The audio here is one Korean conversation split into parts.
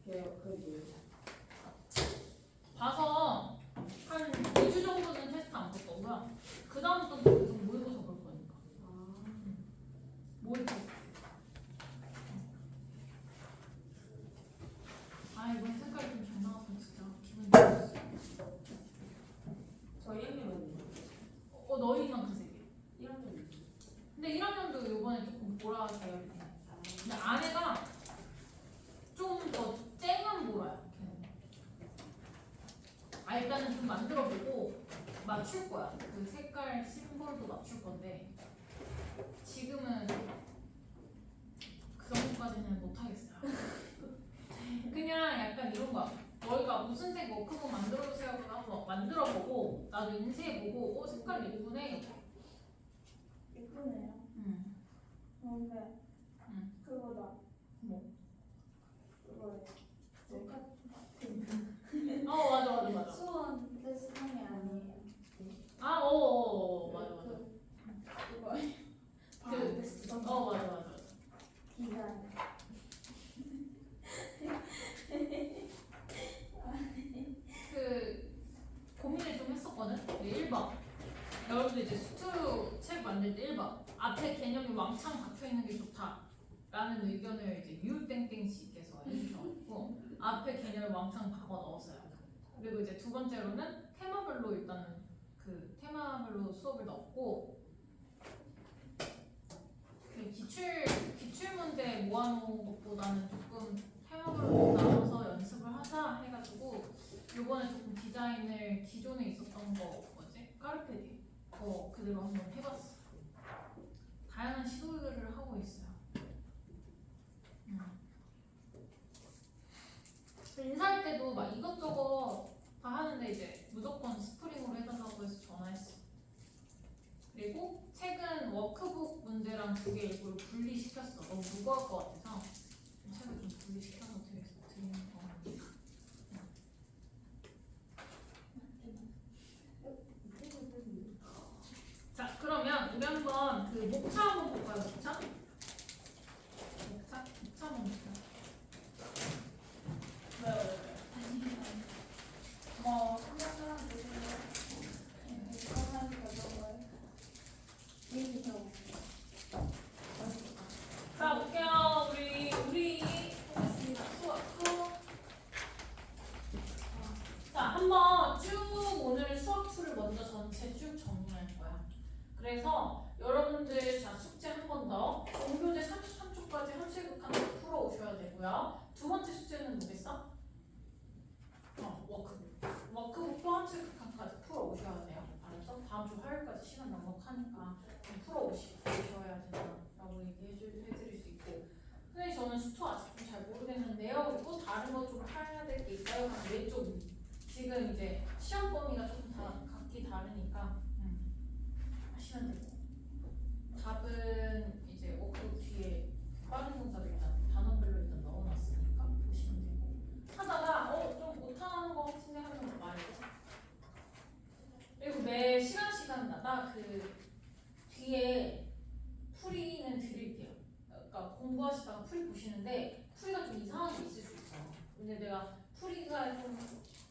그래도 봐서 한 2주 정도는 테스트 안 볼 거고요. 그 다음부터 계속 모의고사 볼 거니까. 모의 테스트. 아 이번 색깔이 좀 잘 나왔으면 진짜 기분이 좋았어. 저희 학년은 너희만 그 색이야. 1학년 근데 1학년도 이번에 조금 보라 계열이 돼. 근데 안에가 좀 더 쨍한 보라야. 걔는. 일단은 좀 만들어보고 맞출 거야. 그 색깔 심볼도 맞출 건데 지금은 그 정도까지는 못 하겠어요. 그냥 약간 이런 거야. 너희가 무슨 색 워크북 만들어주세요. 한번 만들어보고 나도 인쇄해보고 색깔 예쁘네. 예쁘네요. 근데 그거다. 뭐? 그거예요. 맞아. 수원 테스트함이 아니에요. 맞아. 그거예요. 맞아. 디자인. 그 고민을 좀 했었거든. 1번. 여러분들 이제 수투 책 만들 때 1번. 앞에 개념이 왕창 박혀 있는 게 좋다라는 의견을 이제 유땡땡 씨께서 해주셔가지고 앞에 개념을 왕창 박아 넣었어요. 그리고 이제 두 번째로는 테마별로 일단은 그 테마별로 수업을 넣었고 그 기출 문제 모아놓은 것보다는 조금 테마별로 나눠서 연습을 하자 해가지고 요번에 조금 디자인을 기존에 있었던 거 뭐지? 까르페디 그대로 한번 해봤어. 다양한 시도들을 하고 있어요. 인사할 때도 막 이것저것 다 하는데 이제 무조건 스프링으로 해달라고 해서 전화했어. 그리고 책은 워크북 문제랑 두 개 일부러 분리시켰어. 너무 무거울 것 같아서 책을 좀 분리시켜서 드리는 거. 자, 그러면 우리 한번 그 목차 한번 볼까요? 목차 한번 볼까요? 생각하면 되세요. 이거만 가져가요. 자, 볼게요. 우리 하겠습니다. 수업. 자, 한번 쭉 오늘 수학 수를 먼저 전체 쭉 정리할 거야. 그래서 여러분들 자 숙제 한 번 더. 공교재 33초까지 함수극한 풀어 오셔야 되고요. 두 번째 숙제는 뭐겠어? 워크북도 함수극한까지 풀어 오셔야 돼요. 알았죠? 다음 주 화요일까지 시간 넉넉하니까 좀 풀어 오셔야 된다라고 해드릴 수 있고. 선생님 저는 수투 아직 좀 잘 모르겠는데요. 그리고 다른 거 좀 해야 될 게 있어요. 왼쪽 지금 이제 시험 범위가 조금 다 각기 다르니까 하시면 되고. 답은 이제 워크북 뒤에 빠른 문답을 일단 단원별로 일단 넣어놨으니까 보시면 되고. 하다가 좀 못하는 거 같은데 하면 말이죠. 그리고 매 시간마다 그 뒤에 풀이는 드릴게요. 그러니까 공부하시다가 풀이 보시는데 풀이가 좀 이상한 게 있을 수 있어요. 근데 내가 풀이가 좀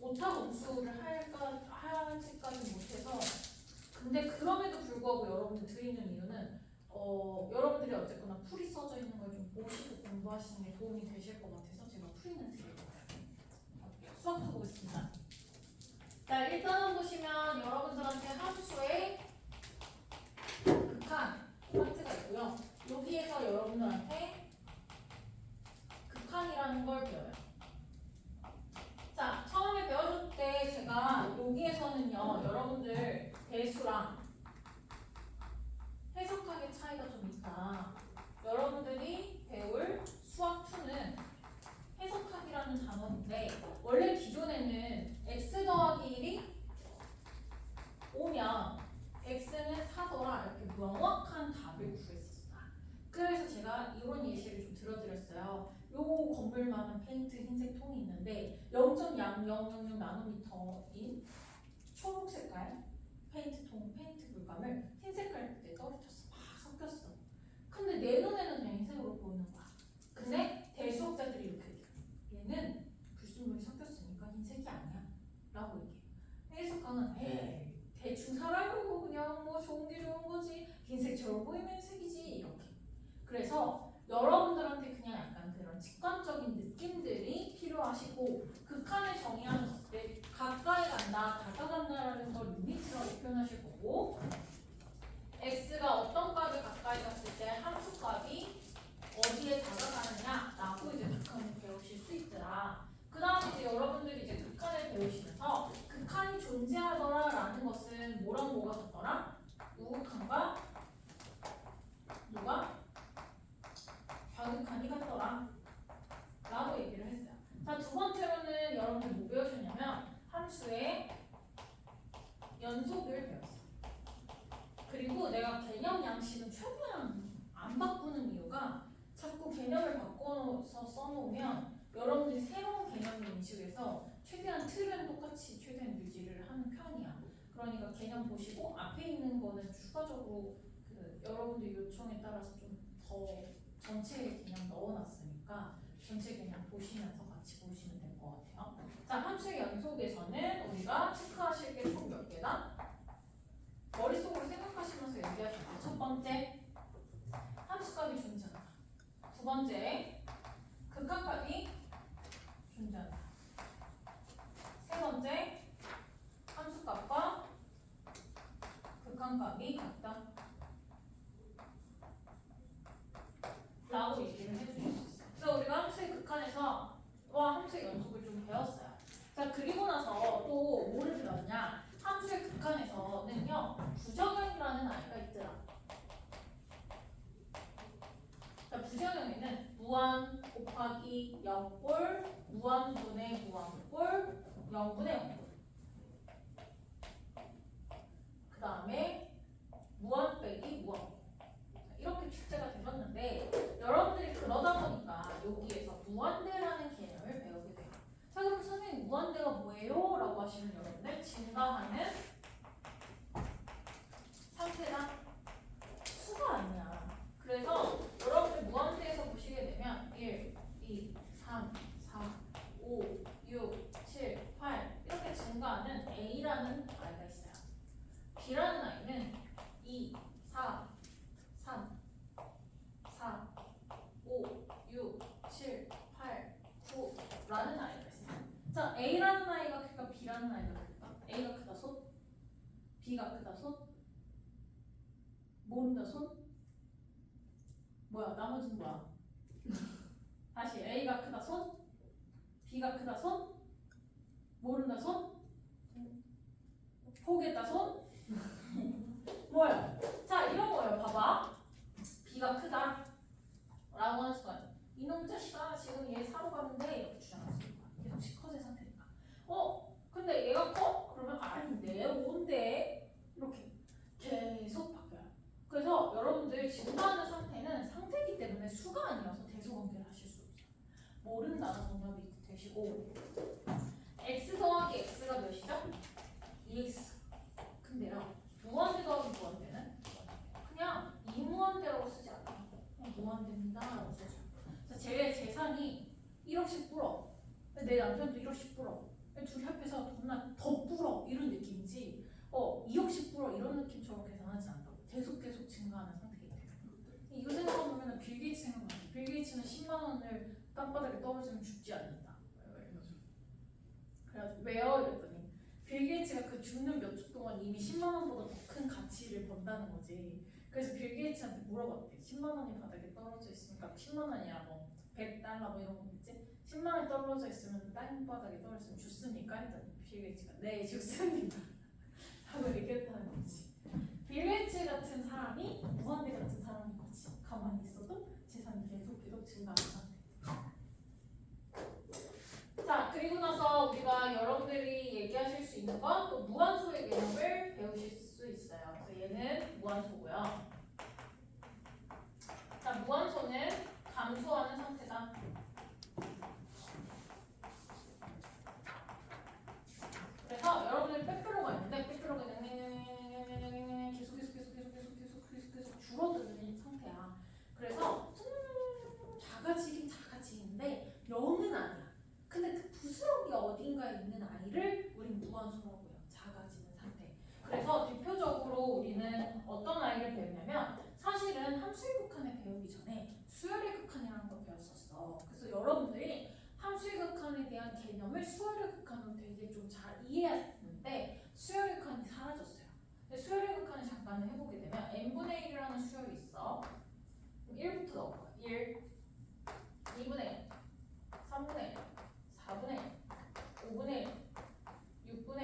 오타 검수를 할지까지 못해서 근데 그럼에도 불구하고 여러분들 드리는 이유는 여러분들이 어쨌거나 풀이 써져 있는 걸 좀 보시고 공부하시는 게 도움이 되실 것 같아서 제가 풀이는 드릴 거예요. 수학해 보겠습니다. 자, 일단은 보시면 여러분들한테 함수의 극한 파트가 있고요. 여기에서 여러분들한테 극한이라는 걸 배워요. 자, 처음에 배워줄 때 제가 여기에서는요, 여러분들 대수랑 해석하기 차이가 좀 있다. 여러분들이 배울 수학2는 해석하기라는 단어인데 원래 기존에는 x 더하기 1이 오면 x는 4더라 이렇게 명확한 답을 구했었다. 그래서 제가 이런 예시를 좀 들어드렸어요. 요 건물만한 페인트 흰색 통이 있는데 0.0000 나노미터인 초록 색깔 페인트 물감을 흰색깔 그때 떨어뜨렸어. 막 섞였어. 근데 내 눈에는 그냥 흰색으로 보이는 거야. 근데 대수업자들이 이렇게 얘기해. 얘는 그래서 여러분들한테 그냥 약간 그런 직관적인 느낌들이 필요하시고 극한을 정의하셨을 때 가까이 간다, 다가간다라는 걸 리미트라고 표현하실 거고 x가 어떤 값에 가까이 갔을 때 함수 값이 어디에 다가가느냐라고 이제 극한을 배우실 수 있더라. 그 다음에 이제 여러분들이 이제 극한을 배우시면서 극한이 존재하더라라는 것은 뭐랑 뭐가 같더라? 우극한과 누가? 좌극한이 같더라 라고 얘기를 했어요. 자, 두 번째로는 여러분들 뭐 배우셨냐면 함수의 연속을 배웠어요. 그리고 내가 개념 양식은 최대한 안 바꾸는 이유가 자꾸 개념을 바꿔서 써놓으면 여러분들이 새로운 개념을 인식해서 최대한 틀은 똑같이 최대한 유지를 하는 편이야. 그러니까 개념 보시고 앞에 있는 거는 추가적으로 그 여러분들 요청에 따라서 좀 더 전체 개념 넣어놨으니까 전체 개념 보시면서 같이 보시면 될 것 같아요. 자, 함수의 연속에서는 우리가 체크하실 게 총 몇 개다? 머릿속으로 생각하시면서 얘기하시면 돼요. 첫 번째, 함수값이 존재한다. 두 번째, 극한값이 존재한다. 세 번째, 함수값과 극한값이 같다 라고 얘기를 해주실 수 있어요. 그래서 우리가 함수의 극한에서 함수의 연속을 좀 배웠어요. 자, 그리고 나서 또 뭐를 배웠냐? 함수의 극한에서는요, 부정형이라는 아이가 있더라. 자, 부정형에는 무한 곱하기 0꼴, 무한분의 무한꼴, 0분의 0꼴. 그 다음에 무한 빼기 무한. 이렇게 출제가 되셨는데 여러분들이 그러다 보니까 여기에서 무한대라는 개념을 배우게 돼요. 자, 그럼 선생님 무한대가 뭐예요? 라고 하시면 여러분들 증가하는 상태다. 수가 아니야. 그래서 여러분들 무한대에서 보시게 되면 1, 2, 3, 4, 5, 6, 7, 8 이렇게 증가하는 A라는 아이가 있어요. B라는 아이는 2, 4, 3, 4, 5, 6, 7, 8, 9라는 아이가 있어요. 자, A라는 아이가 크니까 B라는 아이가 클까? A가 크다 손? B가 크다 손? 모른다 손? 뭐야, 나머지는 뭐야? 다시 A가 크다 손? B가 크다 손? 모른다 손? 포기했다 손? 뭐야? 자, 이런 거예요. 봐봐. B가 크다 라고 하는 순간 이놈 자식아 지금 얘 사러 가는데 이렇게 주장할 수 있는 거야. 계속 컷의 상태니까. 근데 얘가 커? 그러면 아닌데 5인데 이렇게 계속 바뀌어요. 그래서 여러분들 증가하는 상태는 상태이기 때문에 수가 아니라서 대소관계를 하실 수 없어요. 모른다가 정답이 되시고 x 더하기 x가 몇이죠? 2x. 근데요, 무한대 더하기 무한대는 그냥 이무한대라고 쓰지 않아요. 그냥 무한대입니다 라고 쓰죠. 제 재산이 1억씩 불어. 내 남편도 1억씩 불어. 둘이 합해서 돈나 더 불어 이런 느낌이지 2억씩 불어 이런 느낌처럼 계산하지 않는다고. 계속 증가하는 상태이기 때문에. 이거 생각해보면 빌 게이츠 생각나요. 빌 게이츠는 10만 원을 땅바닥에 떨어지면 죽지 않는다. 그래가지고 왜요? 이랬더니 빌 게이츠가 그 죽는 몇 주 동안 이미 10만 원보다 더 큰 가치를 번다는 거지. 그래서 빌 게이츠한테 물어봤대. 10만 원이 바닥에 떨어져 있으니까 10만 원이야 뭐 100달러 뭐 이런 거겠지? 10만 원이 떨어져 있으면 땅바닥에 떨어졌으면 죽습니까? 했더니 빌 게이츠가 네 죽습니다 하고 얘기했다는 거지. 빌 게이츠 같은 사람이 무한대 같은 사람인 거지. 가만히 있어도 재산이 계속 증가하는 상태. 자, 그리고 나서 우리가 여러분들이 얘기하실 수 있는 건 또 무한소의 개념을 배우실 수 있어요. 그래서 얘는 무한소고요. 자, 무한소는 감소하는 상태다. 그래서 여러분들 빼빼로가 있는데 빼빼로가 계속 줄어드는 상태야. 그래서 작아지는데 0은 아니야. 근데 그 부스러기가 어딘가에 있는 아이를 우리는 무한소라고 해요. 작아지는 상태. 그래서 대표적으로 우리는 어떤 아이를 배우냐면 사실은 함수의 극한을 배우기 전에 나뉘었었어. 그래서 여러분들이 함수의 극한에 대한 개념을 수열의 극한으로 되게 좀 잘 이해했는데 수열의 극한이 사라졌어요. 근데 수열의 극한을 잠깐 해보게 되면 n분의 1이라는 수열이 있어. 1부터 넣을 거야. 1, 2분의 1, 3분의 1, 4분의 1, 5분의 1, 6분의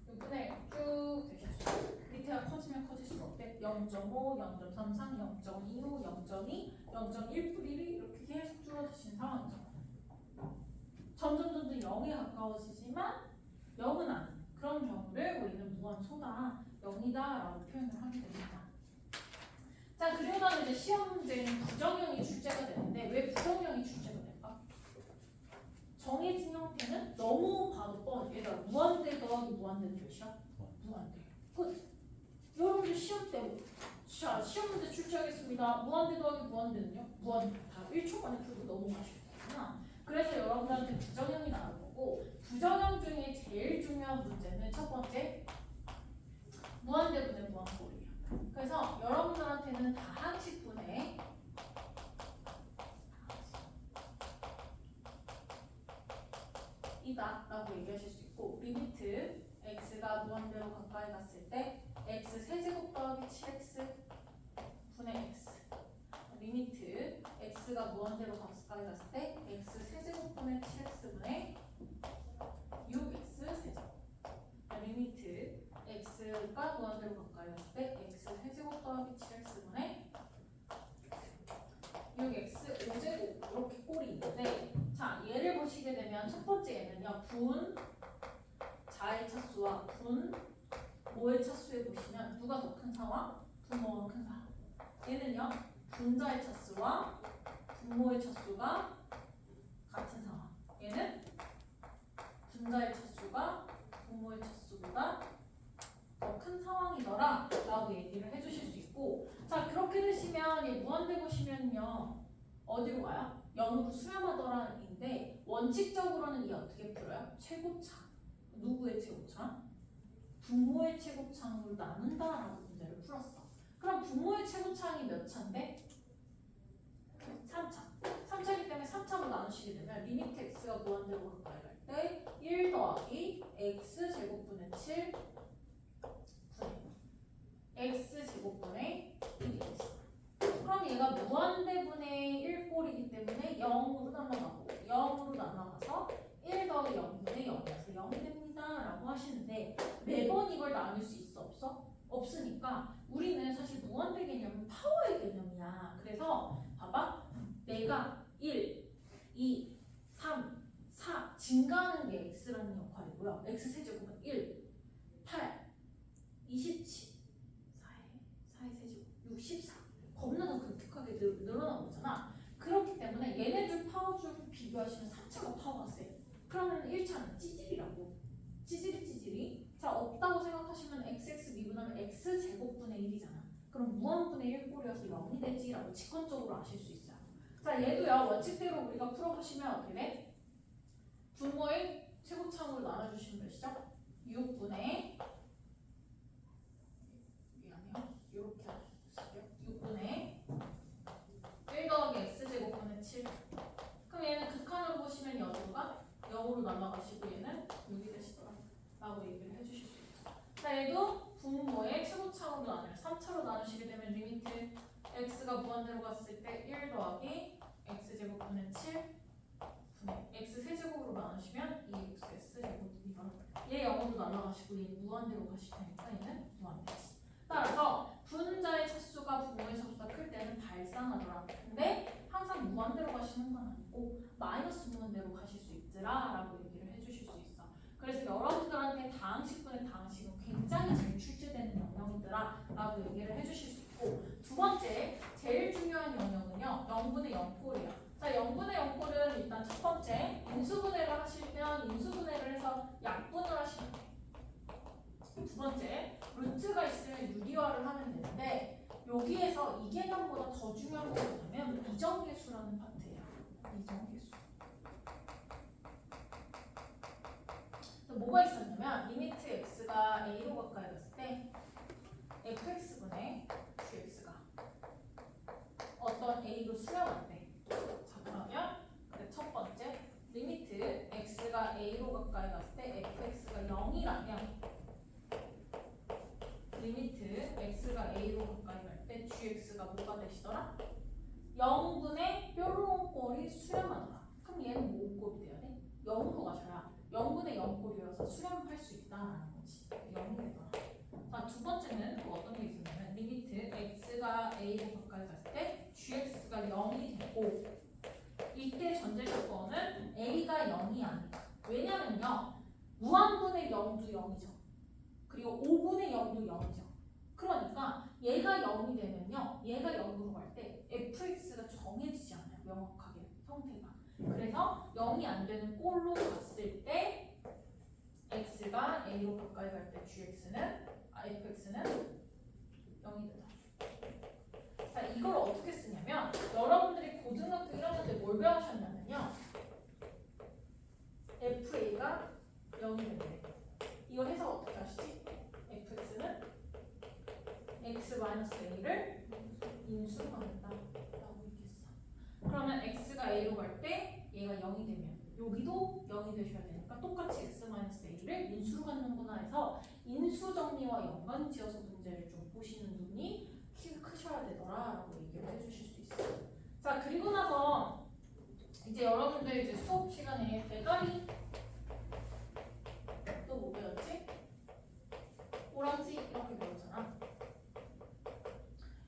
1, 6분의 1 쭉 되셨어. 밑에가 커지면 커질수록 어때? 0.5, 0.33, 0.25, 0.2, 0.1 뿌리리 이렇게 계속 줄어드시는 상황이죠. 점점 0에 가까워지지만 0은 아닌 그런 경우를 우리는 무한소다, 0이다 라고 표현을 하게 됩니다. 자, 그리고 나면 이제 시험 문제는 부정형이 출제가 되는데 왜 부정형이 출제가 될까? 정해진 형태는 너무 봐도 뻔해. 얘들아, 무한대 더하기 무한대는 몇이야? 무한대. 끝. 여러분들 시험 때 자, 시험 문제 출제하겠습니다. 무한대 더하기 무한대는요? 무한대. 다 1초 만에 풀고 넘어가실 거구나. 그래서 여러분들한테 부정형이 나올 거고 부정형 중에 제일 중요한 문제는 첫 번째 무한대분의 무한꼴이에요. 그래서 여러분들한테는 다항식분의 이다 라고 얘기하실 수 있고 리미트 x가 무한대로 가까이 갔을 때 x 세제곱 더하기 7x 분의 x 리미트 x가 무한대로 가까이 갔을 때 x 세제곱 분의 7x분의 6x 세제곱 리미트 x가 무한대로 가까이 갔을 때 x 세제곱 더하기 7x분의 6x 5제곱 이렇게 꼴이 있는데 자 얘를 보시게 되면 첫 번째 얘는요 분 자의 차수와 분 모의 차수에 보시면 누가 더 큰 상황? 분모가 큰 상황. 얘는요 분자의 차수와 분모의 차수가 같은 상황. 얘는 분자의 차수가 분모의 차수보다 더 큰 상황이더라 라고 얘기를 해주실 수 있고 자 그렇게 되시면 얘 무한대 보시면요 어디로 가요? 0으로 수렴하더라인데 원칙적으로는 얘 어떻게 풀어요? 최고차 누구의 최고차? 분모의 최고차로 나눈다라고 문제를 풀었어. 그럼 분모의 최고차이 몇 차인데? 3차. 3차이기 때문에 3차로 나누시게 되면 리미트 x가 무한대로 가까이 갈 때 1 더하기 x 제곱분의 7 분의 x 제곱분의 1이 됐어. 그럼 얘가 무한대분의 1꼴이기 때문에 0으로 넘어가고 0으로 넘어가서 1 더하기 0분의 0이어서 0이 됩니다 라고 하시는데 매번 이걸 나눌 수 있어 없어? 없으니까 우리는 사실 무한대 개념은 파워의 개념이야. 그래서 봐봐 내가 1, 2, 3, 4 증가하는 게 x라는 역할이고요. x 세제곱은 1, 8, 27 4의 세제곱 64 겁나 더 급격하게 늘어난 거잖아. 그렇기 때문에 얘네들 파워줄 비교하시면 3차가 파워가 세. 그러면 1차는 찌질이라고. 찌질이. 자 없다고 생각하시면 xx 미분하면 x 제곱분의 1이잖아. 그럼 무한분의 1꼴이어서 0이 되지라고 직관적으로 아실 수 있어요. 자 얘도요 원칙대로 우리가 풀어보시면 어떻게 돼? 분모의 최고차으로 나눠주시면 몇이죠? 6분의 미안해요. 이렇게 쓸게요. 6분의 1 더하기 x제곱분의 7 그럼 얘는 극한으로 보시면 어디가? 0으로 날아가시고 얘는 6이 되시더라 라고 얘기를 해주실 수 있죠. 자 얘도 분모의 최고차로 나눠요. 3차로 나누시게 되면 리미트 x가 무한대로 갔을 때 1 더하기 x제곱분의 7 분의 x 세제곱으로 나누시면 2x 제곱이다. 얘 0으로 날아가시고 얘 무한대로 가실 테니까 얘는 무한대지. 따라서 분자의 차수가 분모의 차수가 클 때는 발산하더라. 근데 항상 무한대로 가시는 건 아니고 마이너스 무한대로 가실 수 있더라 라고 얘기를 해주실 수 있어. 그래서 여러분들한테 다항식분의 다항식은 굉장히 잘 출제되는 영역이더라 라고 얘기를 해주실 수 있고 두 번째 제일 중요한 영역은요 0분의 0꼴이야. 자 0분의 0꼴은 일단 첫 번째 인수분해를 하시면 인수분해를 해서 약분을 하시면 돼. 두 번째 루트가 있으면 유리화를 하면 되는데 여기에서 이 개념보다 더 중요한 게 뭐냐면 이정계수라는 파트예요. 이정계수. 뭐가 있었냐면 리미트 x가 a로 가까이 갔을 때 fx분의 qx가 어떤 a로 수렴할 때 가까이 갔을 때 fx가 0이라면 리미트 x가 a로 가까이 갈 때 gx가 뭐가 되시더라? 0분의 뾰로롱꼴이 수렴하더라. 그럼 얘는 뭐 꼴이 돼야 돼? 0으로 가셔야 0분의 0꼴이어서 수렴할 수 있다라는 거지. 0이 되더라. 자, 두 번째는 또 어떤 게 있었냐면 리미트 x가 a로 가까이 갔을 때 gx가 0이 되고 이때 전제 조건은 a가 0이 아니다. 왜냐면요. 무한분의 0도 0이죠. 그리고 5분의 0도 0이죠. 그러니까 얘가 0이 되면요. 얘가 0으로 갈 때 fx가 정해지지 않아요. 명확하게 형태가. 그래서 0이 안 되는 꼴로 갔을 때 x가 a로 가까이 갈 때 fx는 0이 되다. 자, 이걸 어떻게 쓰냐면 여러분들이 고등학교 1학년 때 뭘 배우셨냐면요. fa가 0이 된대. 이거 해석 어떻게 하시지? fx는 x-a를 인수하겠다라고 얘기했어. 그러면 x가 a로 갈 때 얘가 0이 되면 여기도 0이 되셔야 되니까 똑같이 x-a를 인수로 갖는구나 해서 인수 정리와 연관지어서 문제를 좀 보시는 분이 키 크셔야 되더라라고 얘기를 해주실 수 있어요. 자, 그리고 나서 이제 여러분들 이제 수업 시간에 대가리 또 뭐 배웠지? 오랑지 이렇게 배웠잖아.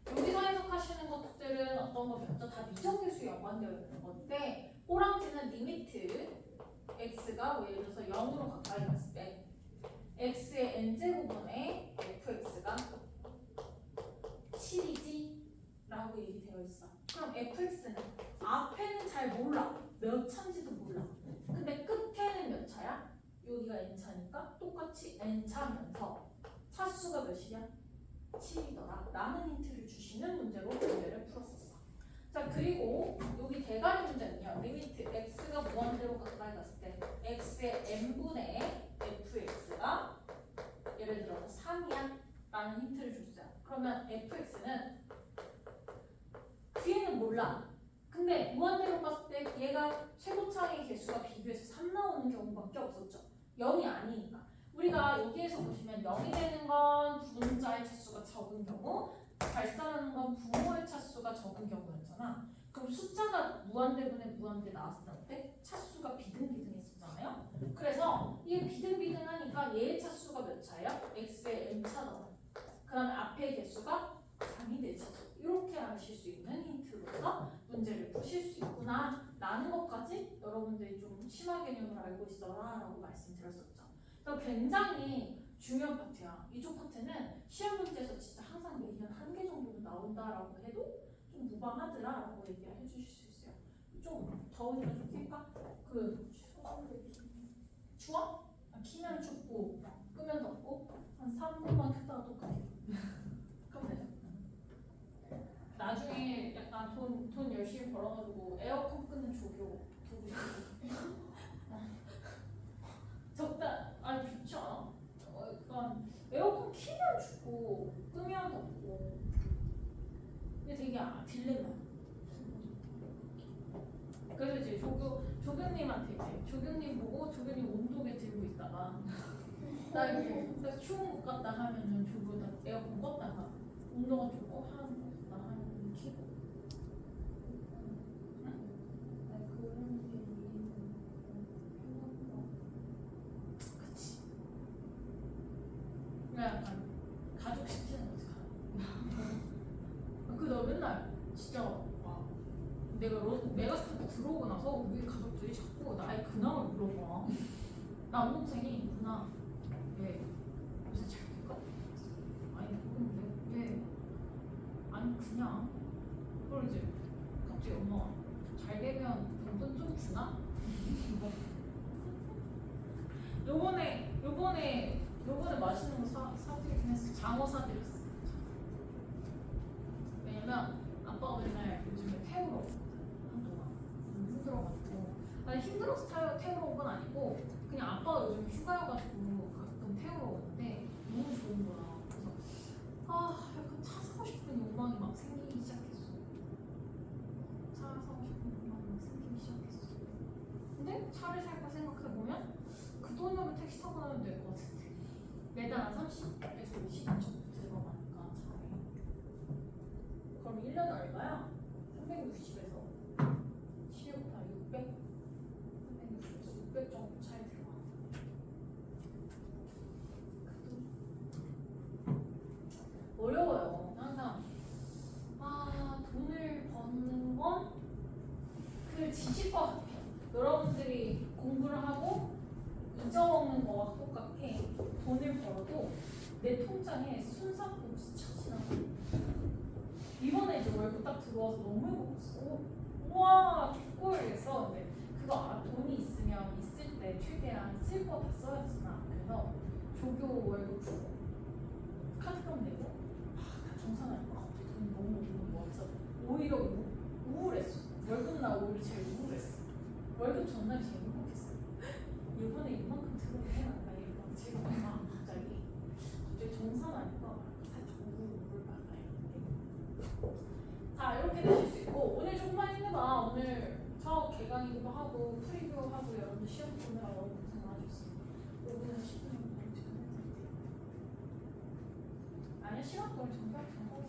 여기서 해석하시는 것들은 어떤 거 배웠죠? 다 미정계수 연관되어 있는 건데 오랑지는 리미트 x가 예를 들어서 0으로 가까이 갔을 때 x의 n제곱분의 fx가 7이지? 라고 얘기되어 있어. 그럼 fx는 앞에는 잘 몰라. 몇 차인지도 몰라. 근데 끝에는 몇 차야? 여기가 n차니까 똑같이 n차면서 차수가 몇이냐? 7이더라 라는 힌트를 주시는 문제로 문제를 풀었었어. 자, 그리고 여기 대가리 문제는요. 리미트 x가 무한대로 가까이 갔을 때 x의 n분의 fx가 예를 들어서 3이야 라는 힌트를 줬어요. 그러면 fx는 뒤에는 몰라. 근데 무한대로 갔을 때 얘가 최고차의 개수가 비교해서 3 나오는 경우밖에 없었죠. 0이 아니니까. 우리가 여기에서 보시면 0이 되는 건 분자의 차수가 적은 경우, 발산하는 건 분모의 차수가 적은 경우였잖아. 그럼 숫자가 무한대분의 무한대 나왔을 때 차수가 비등비등했었잖아요. 그래서 이게 비등비등하니까 얘의 차수가 몇 차예요? x의 n차다. 그러면 앞에 개수가 3이 되죠. 이렇게 아실 수 있는 힌트로서 문제를 푸실 수 있구나 라는 것까지 여러분들이 좀 심화 개념을 알고 있어라 라고 말씀드렸었죠. 그래서 굉장히 중요한 파트야. 이쪽 파트는 시험 문제에서 진짜 항상 매년 1개 정도는 나온다라고 해도 좀 무방하더라 라고 얘기를 해주실 수 있어요. 좀 더우니까 좀 킬까? 추워? 키면 춥고 끄면 덥고 한 3분만 켰다가 또 끄게. 그럼 되죠? 나중에 약간 돈 열심히 벌어가지고 에어컨 끄는 조교 두고 싶어. 좋지 않아? 약간 에어컨 키면 춥고 끄면 덥고 이게 되게 딜레마야. 그래서 이제 조교님한테 이제 조교님 보고 조교님 온도계 들고 있다가 나 이렇게 그래서 추운 것 같다 하면은 조교가 에어컨 껐다가 온도가 좀 하는 것 같다 하면 키고. 그치. 그냥 약간 가족 시키는 거지. 너 맨날 진짜 막 내가 메가스타트 들어오고 나서 우리 가족들이 자꾸 나의 근황을 물어봐. 남동생이 누나 왜 요새 잘 될까? 아니 모르는데 왜? 아니 그냥. 그걸 이제 갑자기 엄마가 잘 되면 용돈 좀 주나? 요번에 맛있는 거 사드리긴 했어. 장어 사드렸어. 왜냐면 아빠가 맨날 요즘에 태우러 한동안 힘들어가지고. 아니 힘들어서 태우러 온 건 아니고 그냥 아빠가 요즘 휴가여가지고 가끔 태우러 오는데 너무 좋은 거야. 그래서 약간 차 사고 싶은 욕망이 막 생기기 시작했어. 차 사고 싶은 욕망이 막 생기기 시작했어. 근데 차를 살까 생각해보면 그 돈으로 택시 타고 가면 될 것 같은데. 매달 한 30에서 50 들어가니까 차에. 그럼 1년에 얼마야? 360에서 12 곱하기 600? 360에서 600 정도 차에 들어가. 어려워요. 항상 돈을 버는 건 그 지식과 같아요. 여러분들이 공부를 하고 잊어먹는 거와 똑같게 돈을 벌어도 내 통장에 순삭금 스쳐지나. 이번에 이제 월급 딱 들어와서 너무 행복했어. 우와 개꿀 이랬어. 근데 그거 돈이 있으면 있을 때 최대한 쓸 거 다 써야지나. 그래서 조교 월급 주고 카드값 내고 다 정산하니까 갑자기 돈이 너무 모아서 오히려 우울했어. 월급날 오히려 제일 우울했어. 월급 전날이 제일 행복했어. 이번에 이만큼 들어오면 나 이거 지금 갑자기 정산하니까 살짝 우울하다 이렇게. 자 이렇게 되실 수 있고 오늘 조금만 힘내봐. 오늘 첫 개강이기도 하고 프리뷰하고 여러분들 시험 보느라 너무 고생 많으셨습니다. 5분에서 10분 정도 지금 해드릴게요. 아니야 시간 동안 정답 끝내자.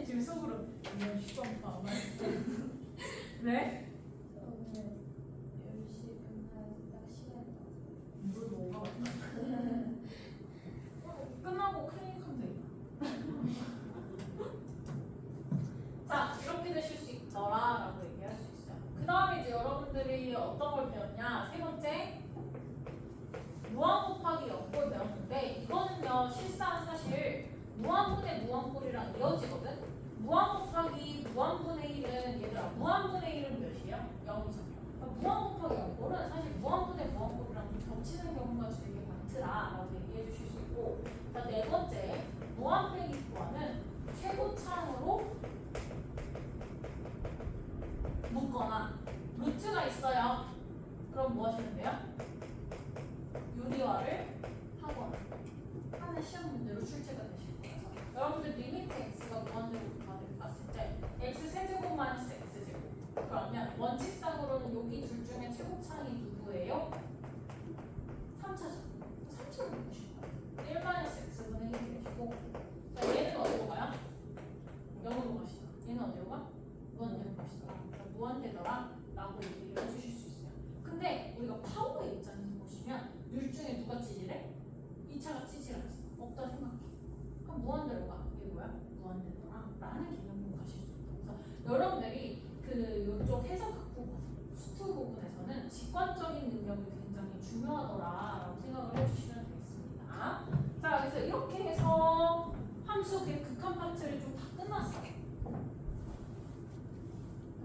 지금 속으로 그냥 슈퍼 안 맛있어. 네? 오늘 10시 끝나야지 딱 시간 물 뭐가 왔나? 끝나고 클리닉하면 되겠다. 자 이렇게 되실 수 있더라라고 얘기할 수 있어요. 그 다음에 이제 여러분들이 어떤 걸 배웠냐? 세 번째 무한 곱하기 0꼴 배웠는데 이거는요 실상 사실 무한분의 무한꼴이랑 이어지거든. 무한 곱하기 무한분의 1은 얘들아 무한분의 1은 몇이에요? 0이죠. 무한 곱하기 0꼴은 사실 무한분의 무한꼴이랑 겹치는 경우가 되게 많더라라고 얘기해 주실 수 있고. 자, 네 번째 무한 빼기 무한은 최고차항으로 묶거나 루트가 있어요. 그럼 뭐 하시면 돼요? 유리화를 하거나 하는 시험 문제로 출제가 되실 거예요. 여러분들 리미트 x가 무한대로 봤을 때 x 세제곱 마이너스 x 제곱 그러면 원칙상으로는 여기 둘 중에 최고차항이 누구예요? 3차죠. 3차를 보실 거예요. 1 마이너스 x분의 1이 되시고 자 얘는 어디로 가요? 0으로 가시다. 얘는 어디로 가? 무한대로 가시다. 무한대더라 라고 얘기를 해주실 수 있어요. 근데 우리가 파워의 입장에서 보시면 둘 중에 누가 찌질해? 2차가 찌질하지. 없다 생각해. 그럼 무한대로 가. 이게 뭐야? 무한대더라 라는 개념으로 가실 수 있다. 그래서 여러분들이 그 이쪽 해석학부 수투 부분에서는 직관적인 능력이 굉장히 중요하더라라고 생각을 해주시면 되겠습니다. 자, 그래서 이렇게 해서 함수 극한 파트를 좀 다 끝났어요.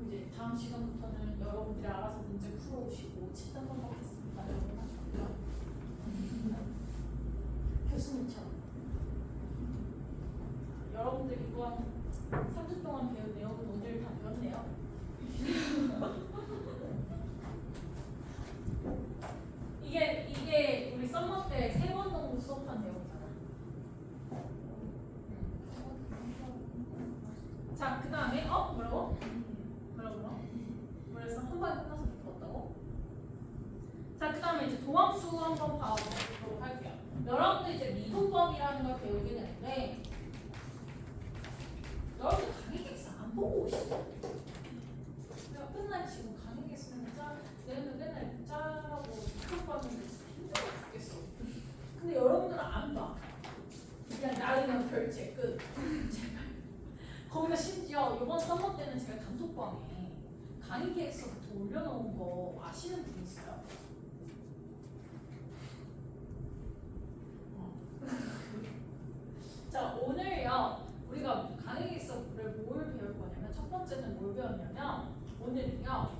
이제 다음 시간부터는 여러분들이 알아서 문제 풀어오시고 집단 반복했습니다. 여러분 하셨고요. 교수님처럼 여러분들 이번 3주 동안 배운 내용은 오늘 다 배웠네요. 이게 우리 썸머 때 3번 정도 수업한 내용이잖아. 자, 그 다음에 뭐라고? 그래서 한 번에 끝나서 들었다고? 자, 그 다음에 이제 도함수 한번 봐보도록 할게요. 여러분들 이제 미분법이라는 걸 배우게 되는데 여러분들 강의객서 안 보고 오시죠? 내가 맨날 지금 강의객서는 얘네들 맨날 짜라고 수업하는데 힘들어 죽겠어. 근데 여러분들은 안 봐. 그냥 나르면 별책 끝. 제발. 거기다 심지어 이번 서머 때는 제가 단톡방에 강의 계획서부터 올려놓은 거 아시는 분 있어요? 자, 오늘요 우리가 강의 계획서를 뭘 배울 거냐면 첫 번째는 뭘 배웠냐면 오늘은요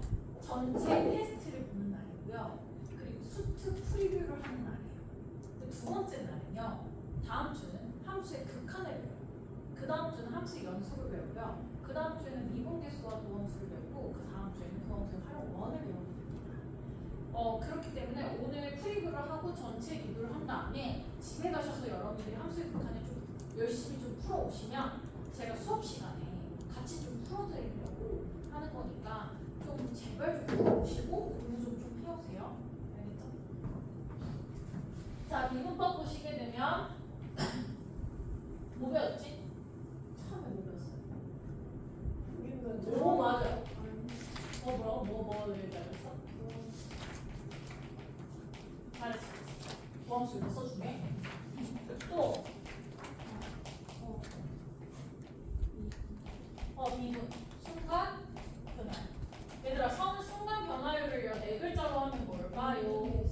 전체 테스트를 보는 날이고요 그리고 수트 프리뷰를 하는 날이에요. 두 번째 날은요 다음 주는 함수의 극한을 배워요. 그 다음 주는 함수의 연속을 배우고요. 그 다음 주에는 미분계수와 도함수를 배우고 그 다음 주에는 도함수의 활용원을 배우게 됩니다. 그렇기 때문에 오늘 프리뷰를 하고 전체 리뷰를 한 다음에 집에 가셔서 여러분들이 함수의 극한을 좀 열심히 좀 풀어오시면 제가 수업 시간에 같이 좀 풀어드리려고 하는 거니까 좀 제발 좀 풀어오시고 공부 좀 해오세요. 알겠죠? 자, 미분법 보시게 되면 뭐 배웠지? 처음에 뭐 배웠어요? 오, 맞아요. 뭐 얘기하셨어? 잘했어. 보험수 이거 써주네. 또 미분 순간 변화. 얘들아, 순간 변화율을 네 글자로 하면 뭘까요?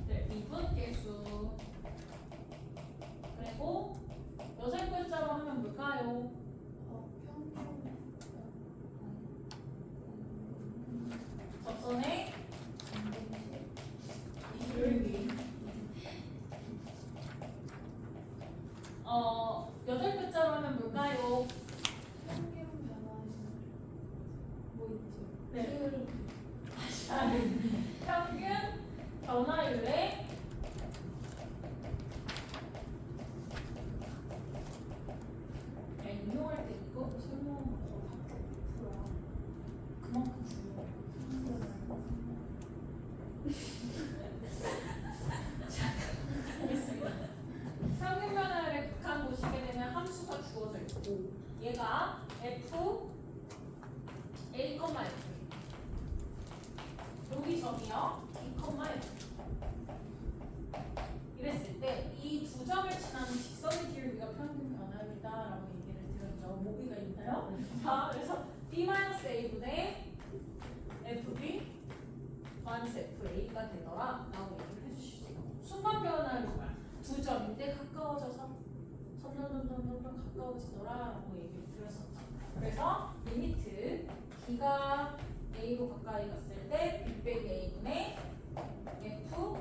네, 미분 계수. 그리고 여섯 글자로 하면 뭘까요? 접선의 이율비. 여덟 글자로 하면 뭘까요? 평균 변화율 뭐 있죠? 네. 평균 변화율의 인용할 때 이거 설명하는 거 풀어야 그만큼 중요해요. 알겠습니다. 평균 변화율의 극한 보시게 되면 함수가 주어져 있고 얘가 f a, f 여기 점이요 b, f 이랬을 때 이 두 점을 지나는 직선의 기울기가 평균 변화율이다라고 얘기를 드렸죠. 모비가 있나요? 자, 그래서 b-a분의 fb -fa가 되더라 라고 얘기를 해주실 수 있고 순간 변화율이 뭐야? 두 점인데 가까워져서 점점 가까워지더라 라고 얘기를 드렸었죠. 그래서 리미트 b가 a로 가까이 갔을 때 b 빼기 a분의 f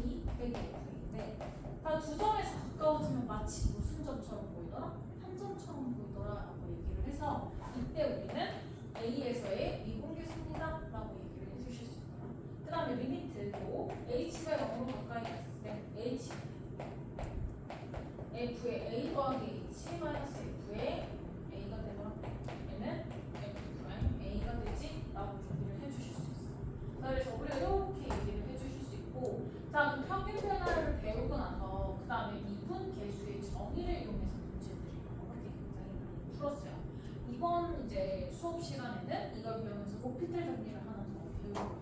b 빼기 f인데 다 두 점에서 가까워지면 마치 무슨 점처럼 보이더라? 한 점처럼 보이더라 라고 얘기를 해서 이때 우리는 a에서의 미분계수입니다 라고 얘기를 해주실 수 있고요. 그 다음에 리미트도 h가 0으로 가까이 갔을 때 h f의 a 더하기 h 마이너스 f의 a가 되더라. 얘는 f 프라임 a가 되지 라고 얘기를 해주실 수 있어요. 자, 그래서 우리가 이렇게 얘기를 해주실 수 있고 자, 그 평균 변화를 배우고 나서 그 다음에 미분 계수의 정의를 이용해서 문제들을 이렇게 굉장히 많이 풀었어요. 이번 이제 수업 시간에는 이걸 배우면서 로피탈 정리를 하나 더 배울 거예요.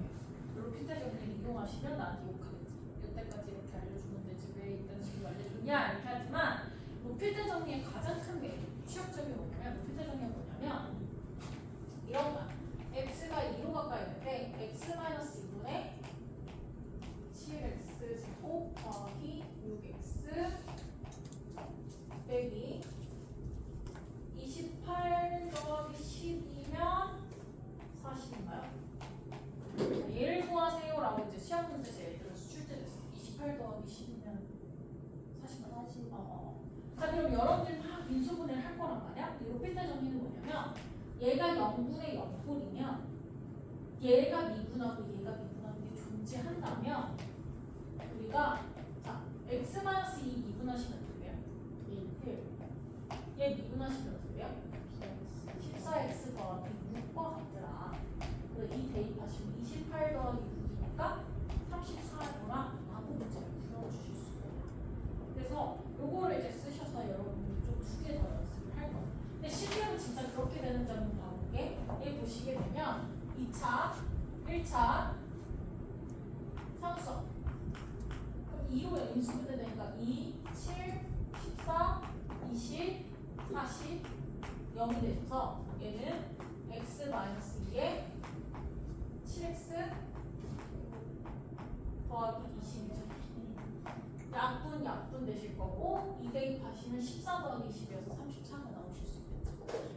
로피탈 정리를 이용하시면 나한테 욕하겠지. 여태까지 이렇게 알려주는데 왜 이딴 식으로 알려주냐 이렇게 하지만 로피탈 정리의 가장 큰 매력, 취약점이 뭐냐면 로피탈 정리가 뭐냐면 이런 거야. x가 2로 가까이 있는데 x-2분의 7x 제곱 더하기 6x 빼기 28 더하기 10이면 40인가요? 얘를 구하세요라고 이제 시험 문제에서 예를 들어서 출제됐어. 28 더하기 10이면 40인가요? 자, 그럼 여러분들이 막 인수분해를 할 거란 말이야. 이 로피탈 정리는 뭐냐면 얘가 0분의 0꼴이면 얘가 미분하고 얘가 미분하는 게 존재한다면 우리가 자 x-2 미분하시면 돼요. 1. 얘 미분하시면 돼요. 14x 더하기 6과 같더라. 그래서 이 대입하시면 28 더하기 6이니까 34라 라고 문제를 풀어주실 수 있어요. 그래서 요거를 이제 쓰셔서 여러분들이 좀 2개 더 연습을 할 거예요. 근데 실제로 진짜 그렇게 되는 점은 봐볼게. 얘 보시게 되면 2차, 1차 상수함. 그럼 2로 인수분해 되니까 2, 7, 14, 20, 40, 0이 되셔서 얘는 x-2에 7x 더하기 20이죠. 약분 되실 거고 2 대입하시면 14 더하기 20이어서 34가 나오실 수 있겠죠.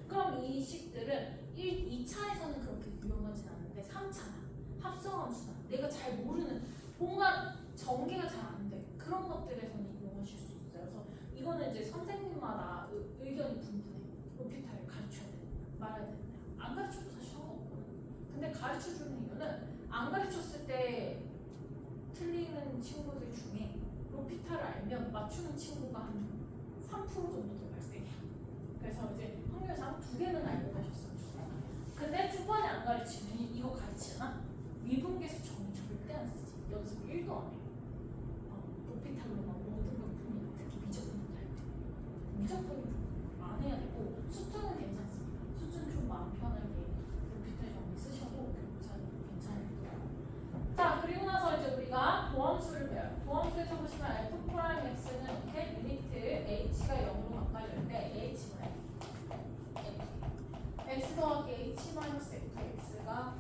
그럼 이 식들은 2차에서는 그렇게 유용하진 않은데 3차나 합성함수나 내가 잘 모르는 뭔가 전개가 잘 안 돼. 그런 것들에서는 이용하실 수 있어요. 그래서 이거는 이제 선생님마다 의견이 분분해. 로피탈을 가르쳐야 되느냐 말아야 되느냐. 안 가르쳐도 사실 상관없거든. 근데 가르쳐주는 이유는 안 가르쳤을 때 틀리는 친구들 중에 로피탈을 알면 맞추는 친구가 한 3% 3% 정도 더 발생해요. 그래서 이제 확률상 2개는 알고 가셨으면 좋겠어요. 근데 초반에 안 가르치면 이거 가르치잖아? 미분계수 정의 절대 안 쓰지. 연습 1도 안 해. 로피탈로만 모든 걸 풉니다. 특히 미적분들 할 때. 미적분을 안 해야 되고 수준은 괜찮습니다. 수준 좀 마음 편하게 로피탈 정의 쓰셔도 괜찮아요. 자, 그리고 나서 이제 우리가 도함수를 배워요. 도함수에서 보시면 f'(x는 이렇게 리미트 h가 0으로 가까워질 때 h는 x 더하기 h-fx가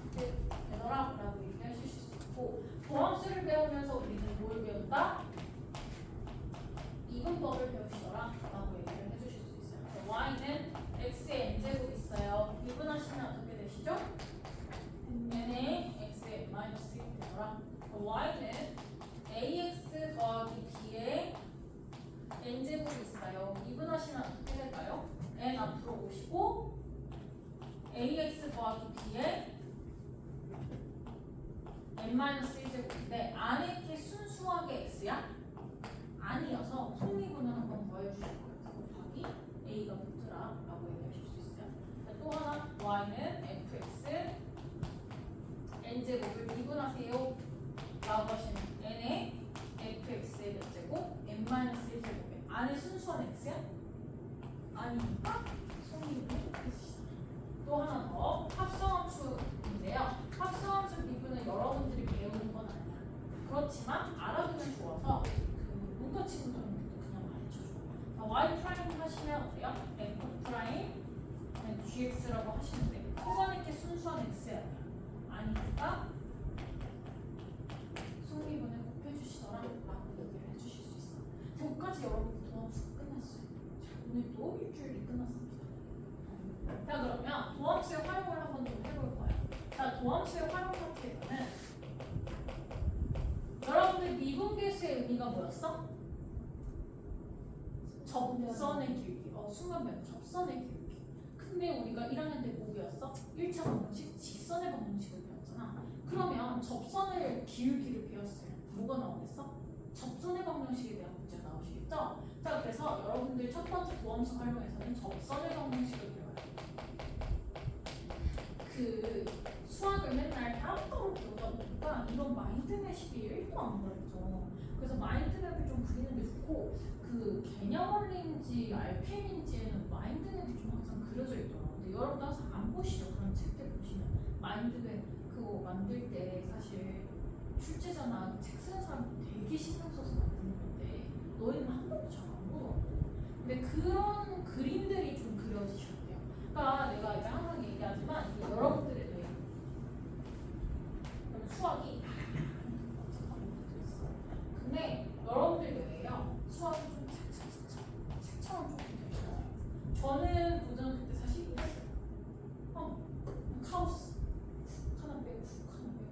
되더라 라고 얘기하실 수 있고, 도함수를 배우면서 우리는 뭘 배운다? 이분법을 배우시더라 라고 얘기를 해주실 수 있어요. y는 x의 n제곱 있어요. 미분하시면 어떻게 되시죠? n의 x의 마이너스 1이 되더라. y는 ax 더하기 b의 n제곱이 있어요. 미분하시면 어떻게 될까요? n 앞으로 오시고 ax 더하기 b의 n-1제곱인데 안에 게 순수하게 x야? 아니어서 속미분을 한번 더 해주실 거예요. 곱하기 a가 붙더라 라고 얘기하실 수 있어요. 또 하나 y는 fx n제곱을 미분하세요 라고 하시면 n의 fx의 몇 제곱? n-1제곱에 안에 순수한 x야? 아니니까 속미분을 해주시죠. 또 하나 더 합성함수인데요. 합성함수 미분은 여러분들이 배우는 건 아니야. 그렇지만 알아두면 좋아서 그 문과 친구들한테도 그냥 가르쳐줘. y 프라임 하시면 어때요? f 프라임 gx라고 하시면 돼. 후반에 게 순수한 x야. 아니니까 속미분을 꼭 해주시더라 라고 얘기를 해주실 수 있어. 여기까지 여러분 도함수가 끝났어요. 자, 오늘도 일주일이 끝났습니다. 자, 그러면 도함수의 활용을 한번 좀 해볼 거예요. 자, 도함수의 활용 파트에서는 여러분들 미분계수의 의미가 뭐였어? 접선의 길기. 순간 배운 접선의 길기. 근데 우리가 1학년 때 뭐 배웠어? 1차 방정식, 직선의 방정식을 배웠잖아. 그러면 접선의 길기를 배웠어요. 뭐가 나오겠어? 접선의 방정식에 대한 문제가 나오시겠죠? 자, 그래서 여러분들 첫 번째 도함수 활용에서는 접선의 방정식을 배워요. 그 수학을 맨날 따로따로 배우다 보니까 이런 마인드맵이 1도 안 가르쳐. 그래서 마인드맵을 좀 그리는 게 좋고, 그 개념 원리인지 RPM인지에는 마인드맵이 좀 항상 그려져 있더라고요. 근데 여러분도 항상 안 보시죠? 그런 책들 보시면 마인드맵 그거 만들 때 사실 출제자나 책 쓰는 사람 되게 신경 써서 만드는 건데 너희는 한 번도 잘 안 보더라고. 근데 그런 그림들이 좀 그려지셔야 돼요. 그러니까 내가 이제 항상 얘기하지만 이게 여러분들의 뇌, 수학이 복잡한 것도 있어. 근데 여러분들 뇌에요, 수학이 좀 책처럼 조금 되셔요. 저는 고등학교 때 사실 이랬어요. 카오스 훅 하나 빼고 훅 하나 빼고.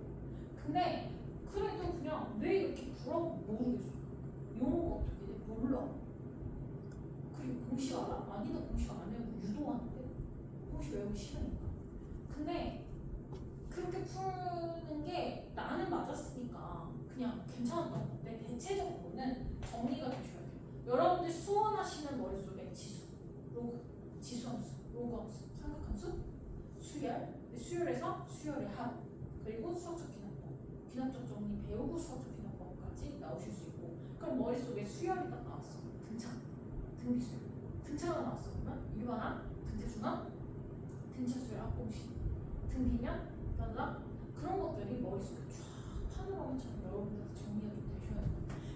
근데 그래도 그냥 왜 이렇게 구라고 모르겠어. 용어가 어떻게 돼? 몰라. 그리고 공식 알아? 아니다, 공식 안 해고 유도하는데 공식 외우기 싫으니까. 근데 그렇게 푸는 게 나는 맞았으니까 그냥 괜찮았던 건데, 대체적으로는 정리가 되셔야 돼요. 여러분들 수원하시는 머릿속에 지수, 로그, 지수함수, 로그함수, 삼각함수, 수열, 수열에서 수열의 합, 그리고 수학적 기납법, 기납적 정리 배우고 수학적 기납법까지 나오실 수 있고. 그럼 머릿속에 수열이 딱 나왔어. 등차, 등비수열. 등차가 나왔어. 그러면 일반항, 등차순환, 등차수열 합공식, 등비면 따다 그런 것들이 머릿속에 쫙 파노라마처럼 여러분들 정리가 좀 되셔야 돼요.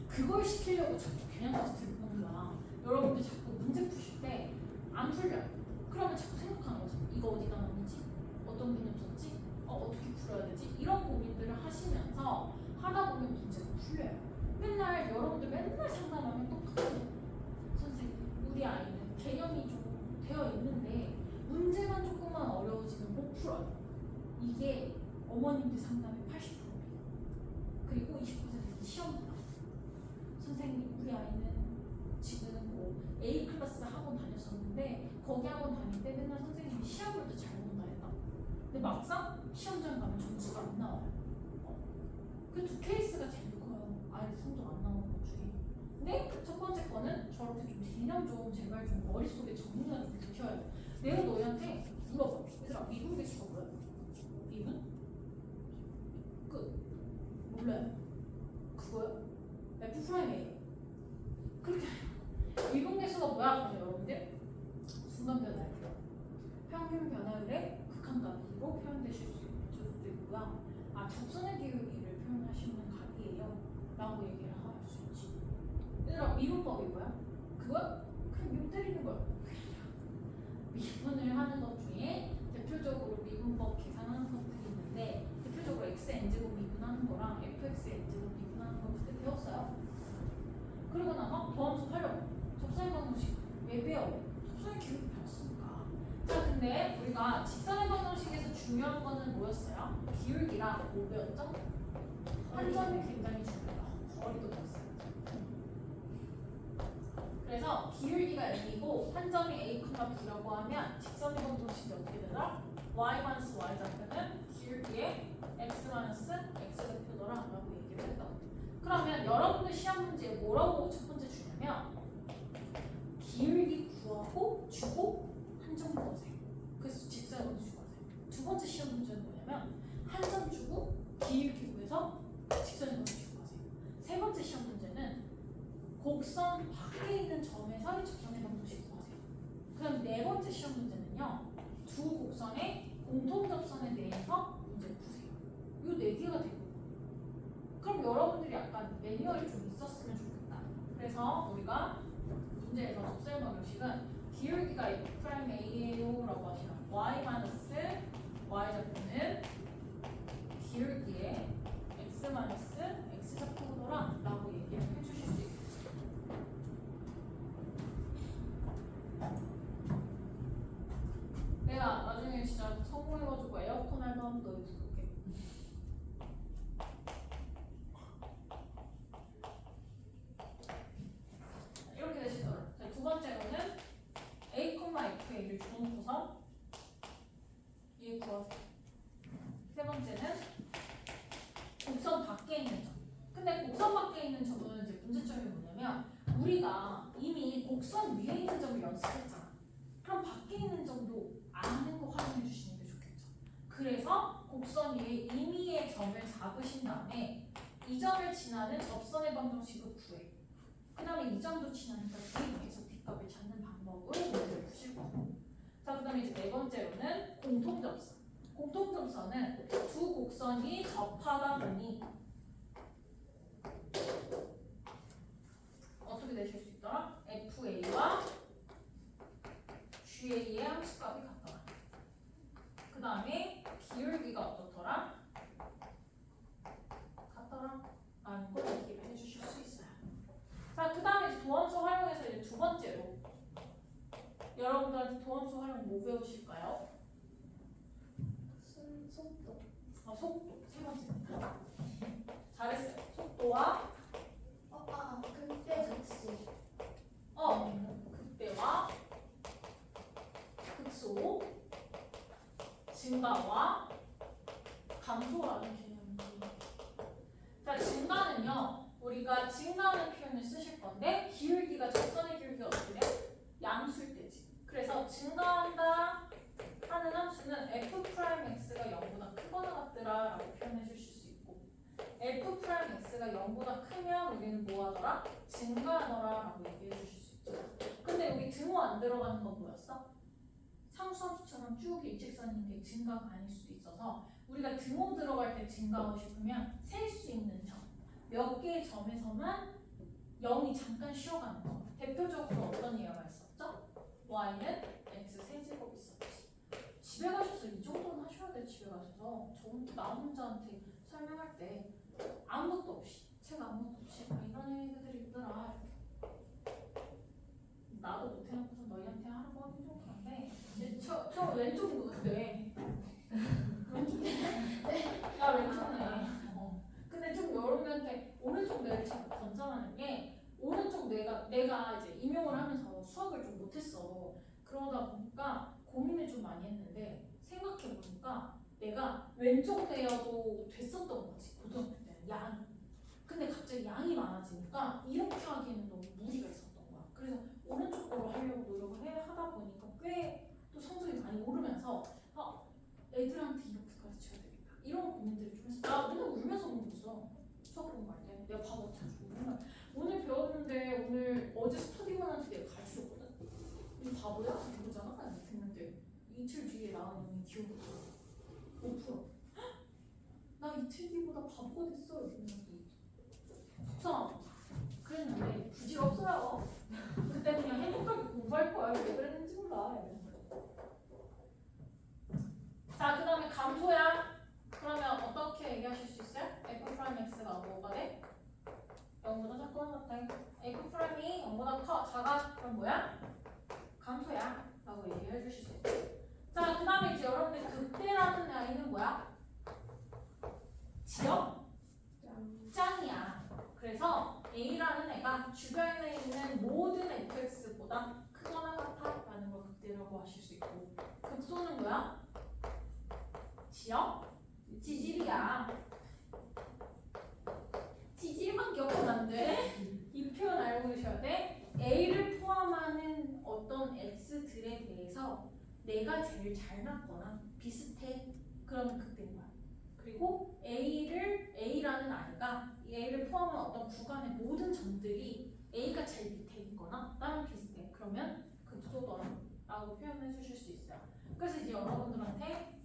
그걸 시키려고 자꾸 개념까지 들고 오는 거야. 여러분들 자꾸 문제 푸실 때 안 풀려요. 그러면 자꾸 생각하는 거죠. 이거 어디다 넣는지, 어떤 개념 썼지, 어떻게 풀어야 되지, 이런 고민들을 하시면서 하다 보면 문제가 풀려요. 맨날 여러분들 맨날 상담하면 똑같아요. 선생님, 우리 아이는 개념이 좀 되어 있는데 문제만 조금만 어려워지면 못 풀어요. 이게 어머님들 상담의 80%예요. 그리고 20%는 시험 보다. 선생님, 우리 아이는 지금 뭐 A 클래스 학원 다녔었는데 거기 학원 다닐 때 맨날 선생님이 시험을 또 잘 본다 했다. 근데 막상 시험장 가면 점수가 안 나와요. 그 두 케이스가 제일 커요. 아이 성적 안 나오는 것 중에. 근데 첫 번째 거는 저렇게 좀 개념 좀 제발 좀 머릿속에 정리가 좀 되셔야 돼. 내가 너희한테 물어봐. 얘들아 미분 개수가 뭐야? 미분? 끝. 몰라요? 그거요? F 프라임 A. 그렇게 미분 개수가 뭐야? 그러면 여러분들 순간 변화율이요. 평균 변화율의 극한값으로 표현되실 수도 있고요. 아 접선의 기울기를 표현하시는 값이에요. 라고 얘기를 할 수 있지. 얘들아 미분법이 뭐야? 그거야? 그냥 미분 때리는 거야. 미분을 하는 것 중에 대표적으로 미분법 계산하는 것들이 있는데 대표적으로 xn제곱 미분하는 거랑 fxn제곱 미분하는 거 그때 배웠어요. 그리고 나서 도함수 활용, 접선의 방정식 왜 배워? 접선의 기울기 배웠으니까. 자 근데 우리가 직선의 방정식에서 중요한 거는 뭐였어요? 기울기랑 뭐 배웠죠? 한 점이 굉장히 중요하다. 거리도 배웠어요. 그래서 기울기가 A이고 한 점이 A, B라고 하면 직선의 방정식이 어떻게 되더라? y-y 좌표는 기울기의 x-x 좌표더라 라고 얘기를 했다. 그러면 여러분들 시험 문제에 뭐라고 첫 번째 주냐면 기울기 구하고 주고 한 점 구하세요. 그래서 직선의 방정식 구하세요. 두 번째 시험 문제는 뭐냐면 한 점 주고 기울기 구해서 직선의 방정식 구하세요. 세 번째 시험 문제는 곡선 밖에 있는 점에서 접선의 방정식 구하세요. 그럼 네 번째 시험 문제는요. 두 곡선의 공통 접선에 대해서 문제를 푸세요. 이 네 개가 되고 그럼 여러분들이 약간 매뉴얼이 좀 있었으면 좋겠다. 그래서 우리가 문제에서 접선의 방정식은 기울기가 F'A예요 라고 하시면 y-y 좌표는 기울기의 x 좌표더라 라고 얘기를 해주실 수 있겠죠. 내가 나중에 진짜 성공해가지고 에어컨 알바 한번 너희 부를게. 이렇게 되시더라. 두 번째로는 A, F를 줘놓고서 얘 구하세요. 세 번째는 곡선 밖에 있는 점. 근데 곡선 밖에 있는 점은 이제 문제점이 뭐냐면 우리가 이미 곡선 위에 있는 점을 연습했잖아. 그럼 밖에 있는 점도 아는 거 활용해 주시는 게 좋겠죠. 그래서 곡선 위에 임의의 점을 잡으신 다음에 이 점을 지나는 접선의 방정식을 구해. 그 다음에 이 점도 지나니까 계속 뒷값을 찾는 방법으로 문제를 푸실 거고. 자, 그 다음에 이제 네 번째로는 공통접선. 공통접선은 두 곡선이 접하다 보니 어떻게 되실 수 있더라? FA와 GA의 함수값이 같더라. 그 다음에 기울기가 어떻더라? 같더라. 라는 걸 얘기를 해주실 수 있어요. 자, 그 다음에 도함수 활용해서 이제 두 번째로 여러분들한테 도함수 활용 뭐 배우실까요? 속도. 속도. 세 번째입니다. 잘했어요. 속도와 그때 즉시. 극대와 극소, 증가와 감소라는 개념입니다. 자, 증가는요. 우리가 증가하는 표현을 쓰실 건데 기울기가 접선의 기울기가 어떻게 돼? 양수일 때지. 그래서 증가한다 하는 함수는 f'x가 0보다 크거나 같더라 라고 표현해 주실 수 있고 f'x가 0보다 크면 우리는 뭐 하더라? 증가하더라 라고 얘기해 주실 수 있죠. 근데 여기 등호 안 들어가는 건 뭐였어? 상수함수처럼 쭉 일직선인데 증가가 아닐 수도 있어서 우리가 등호 들어갈 때 증가하고 싶으면 셀 수 있는 점 몇 개의 점에서만 0이 잠깐 쉬어가는 거. 대표적으로 어떤 예가 있었죠? y는 x 세제곱 있었지. 집에 가셔서 이 정도는 하셔야 돼. 집에 가셔서 나 혼자한테 설명할 때 아무것도 없이 책 아무것도 없이 이런 애들이 있더라. 나도 못해놓고서 너희한테 하라고 하긴 좀 그런데 저 왼쪽 누군데? 야 왼쪽네. 근데 좀 여러분한테 오른쪽 뇌를 자꾸 권장하는 게 오른쪽 뇌가 내가 이제 임용을 하면서 수학을 좀 못했어. 그러다 보니까 고민을 좀 많이 했는데 생각해 보니까 내가 왼쪽 뇌여도 됐었던 거지 고등학교 때는 양. 근데 갑자기 양이 많아지니까 이렇게 하기에는 너무 무리가 있었던 거야. 그래서 오른쪽으로 하려고 노력을 하다 보니까 꽤 또 성적이 많이 오르면서 애들한테 이렇게 가르쳐야 되겠다 이런 고민들을 좀 했어. 나 맨날 울면서 공부했어. 수학 공부할 때 내가 바보 같아가지고 맨날 오늘 배웠는데 오늘 어제 스터디원한테 내가 가르쳐줬거든. 이 바보야? 이러잖아. 듣는데 이틀 뒤에 나온 영이 기억이 없어. 5%. 나 이틀 뒤보다 바보가 됐어. 이러면서 속상하고 그랬는데 부질없어요. 그때 그냥 행복하게 공부할 거야. 왜 그랬는지 몰라. 자, 그 다음에 감소야. 그러면 어떻게 얘기하실 수 있어요? f 프라임 x가 뭐가 돼? 0보다 작거나 같아. f 프라임이 0보다 작아. 그럼 뭐야? 감소야. 라고 얘기해 주실 수 있어요. 자, 그 다음에 이제 여러분들 극대라는 아이는 뭐야? 지역? 짱이야. 그래서 A라는 애가 주변에 있는 모든 fx보다 크거나 같아 라는 걸 극대라고 하실 수 있고, 극소는 뭐야? 지역? 지질이야. 지질만 기억하면 안 돼. 이 표현 알고 계셔야 돼. A를 포함하는 어떤 x들에 대해서 내가 제일 잘 맞거나 비슷해. 그러면 극대인 거야. 그리고 A라는 아이가 A를 포함한 어떤 구간의 모든 점들이 A가 제일 밑에 있거나 나랑 비슷해. 그러면 극소더라라고 표현해 주실 수 있어요. 그래서 이제 여러분들한테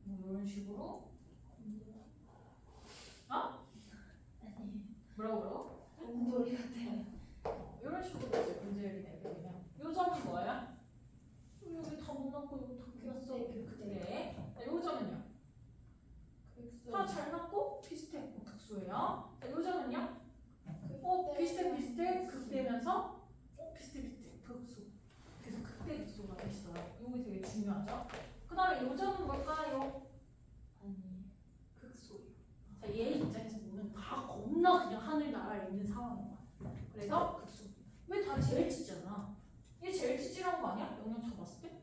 뭐 이런 식으로 뭐라고요? 공돌이 같아. 이런 식으로 이제 문제를 내면 요 점은 뭐야? 여기 다 못 넣고 여기 다 끼웠어. 그래. 요 점은요? 다 잘 맞고 비슷해. 극소예요. 자, 요 점은요? 비슷해. 극대면서 비슷해. 극소. 그래서 극대 극소가 되시더라고요. 이거 되게 중요하죠. 그 다음에 요 점은 뭘까요? 극소예요. 자, 얘 입장에서 보면 다 겁나 그냥 하늘 나라에 있는 상황인 거야. 그래서 극소. 왜 다 제일 찌잖아? 얘 제일 찌질한 거 아니야? 영역 쳐봤을 때?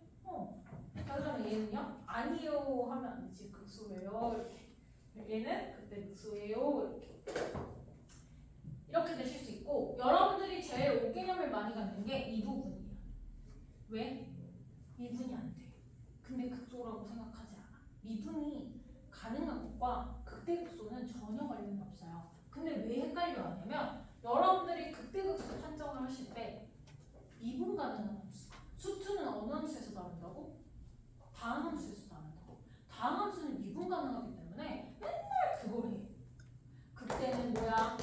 자, 그러면 얘는요? 아니요 하면 안 되지. 극소예요. 이렇게. 얘는 그때 극소예요. 이렇게 되실 수 있고, 여러분들이 제일 오개념을 많이 갖는 게 이 부분이에요. 왜? 미분이 안 돼. 근데 극소라고 생각하지 않아. 미분이 가능한 것과 극대극소는 전혀 관련이 없어요. 근데 왜 헷갈려 하냐면 여러분들이 극대극소 판정을 하실 때 미분 가능한 함수, 수투는 어느 함수에서 나온다고? 다항함수에서 나온다고. 다항함수는 미분 가능하기 때문에 맨날 그걸 해. 극대는 뭐야?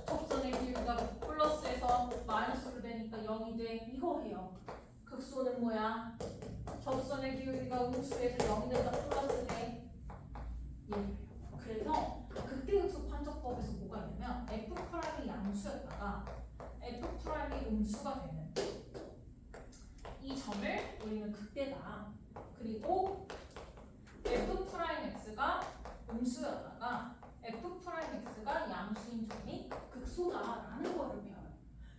접선의 기울기가 플러스에서 마이너스로 되니까 0이 돼. 이거 해요. 극소는 뭐야? 접선의 기울기가 음수에서 0이 되니까 플러스 돼. 얘기해요. 그래서 극대극소 판정법에서 뭐가 있냐면 F'이 양수였다가 F'이 음수가 되는 이 점을 우리는 극대다. 그리고 F'X가 음수였다가 F'X가 양수인 점이 극소다라는 거를 배워요.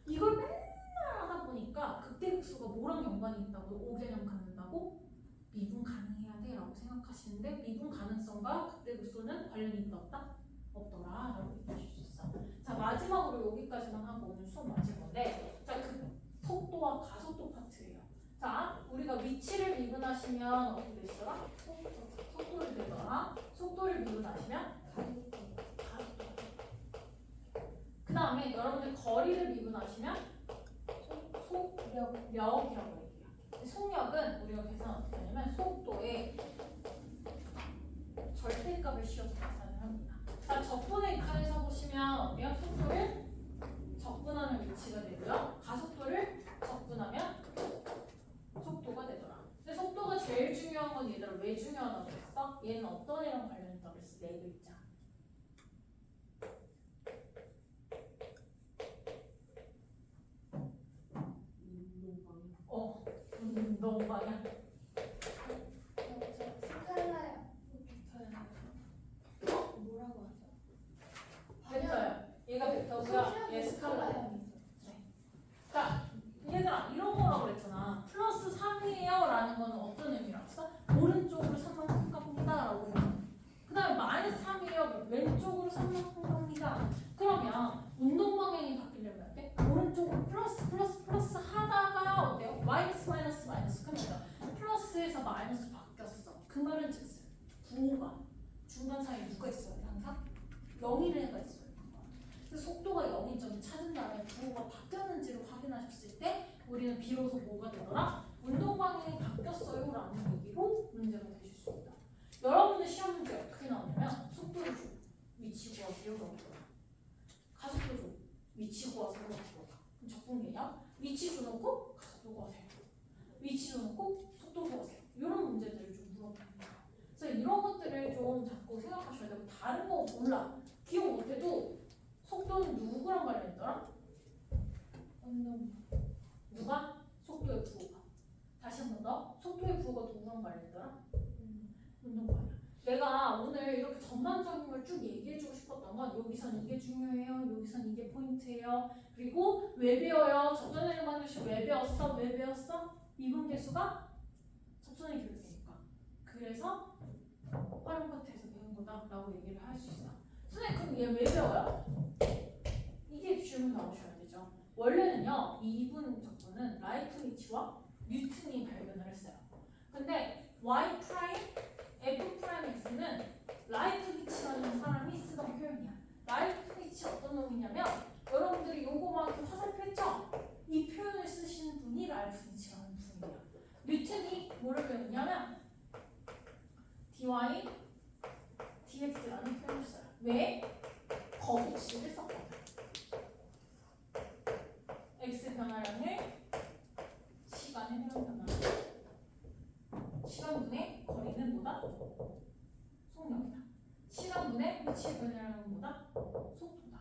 이걸 맨날 하다 보니까 극대극소가 뭐랑 연관이 있다고 오개념 갖는다고? 미분 가능해야 돼 라고 생각하시는데 미분 가능성과 극대극소는 관련이 있다 없다? 없더라 라고 얘기하실 수 있어. 자, 마지막으로 여기까지만 하고 오늘 수업 마칠 건데, 자, 그 속도와 가속도 파트예요. 자, 우리가 위치를 미분하시면 어떻게 되시더라? 속도를 되더라. 속도를 미분하시면 가속도. 그 다음에 여러분들 거리를 미분하시면 속력이라고 얘기해요. 속력은 우리가 계산 어떻게 하냐면 속도의 절대값을 씌워서 계산을 합니다. 자, 적분의 입장에서 보시면 어때요? 속도를 적분하는 위치가 되고요. 가속도를 적분하면 속도가 되더라. 근데 속도가 제일 중요한 건 얘들아 왜 중요하다고 그랬어? 얘는 어떤 애랑 관련있다고 그랬어? 네 글자. 운동방향. 스칼라야. 뭐라고 하죠? 벡터야. 얘가 벡터고요. 얘 스칼라야. 자, 얘들아 이런 거라고 그랬잖아. 플러스 3이에요 라는 거는 어떤 의미라고 했어? 오른쪽으로 3만큼 갑니다 라고 했잖아. 그 다음에 마이너스 3이에요 왼쪽으로 3만큼 갑니다 마이너스 바뀌었어. 그 말은 즉슨 부호가 중간 사이에 누가 있어요? 항상 0이라는 애가 있어요. 그래서 속도가 0인 점을 찾은 다음에 부호가 바뀌었는지를 확인하셨을 때 우리는 비로소 뭐가 되더라? 운동 방향이 바뀌었어요 라는 얘기로 문제가 되실 수 있다. 여러분들 시험 문제 어떻게 나오냐면 속도를 줘. 위치 구하세요. 라고 들어가. 가속도 줘. 위치 구하세요. 라고 들어가. 그럼 적분 개념. 위치 줘놓고 가속도 구하세요. 위치 줘놓고 속도 구하세요. 이런 문제들을 좀 물어봅니다. 그래서 이런 것들을 좀 자꾸 생각하셔야 되고 다른 거 몰라. 기억 못해도 속도는 누구랑 관련했더라? 누가? 속도의 부호가. 다시 한 번 더. 속도의 부호가 누구랑 관련했더라? 운동관이야. 내가 오늘 이렇게 전반적인 걸 쭉 얘기해주고 싶었던 건 여기선 이게 중요해요. 여기선 이게 포인트예요. 그리고 왜 배워요? 접선의 일반주식 왜 배웠어? 왜 배웠어? 미분 계수가 접선의 기울기니까. 그래서 활용 파트에서 배운 거다라고 얘기를 할 수 있어. 선생님 그럼 얘 왜 배워요? 이게 질문 나오셔야 되죠. 원래는요 미분 적분은 라이프니츠와 뉴턴이 발견을 했어요. 근데 y 프라임 f 프라임 x는 라이프니츠라는 사람이 쓰던 표현이야. 라이프니츠 어떤 놈이냐면 여러분들이 요거 막 이렇게 화살표 했죠? 이 표현을 쓰시는 분이 라이프니츠라는 분이에요. 뉴턴이 뭐를 배웠냐면 dy dx라는 표현을 써요. 왜? 거듭식을 썼거든. x 변화량을 시간의 회전 변화량 시간분의 거리는 뭐다? 속력이다. 시간분의 위치의 변화량은 뭐다? 속도다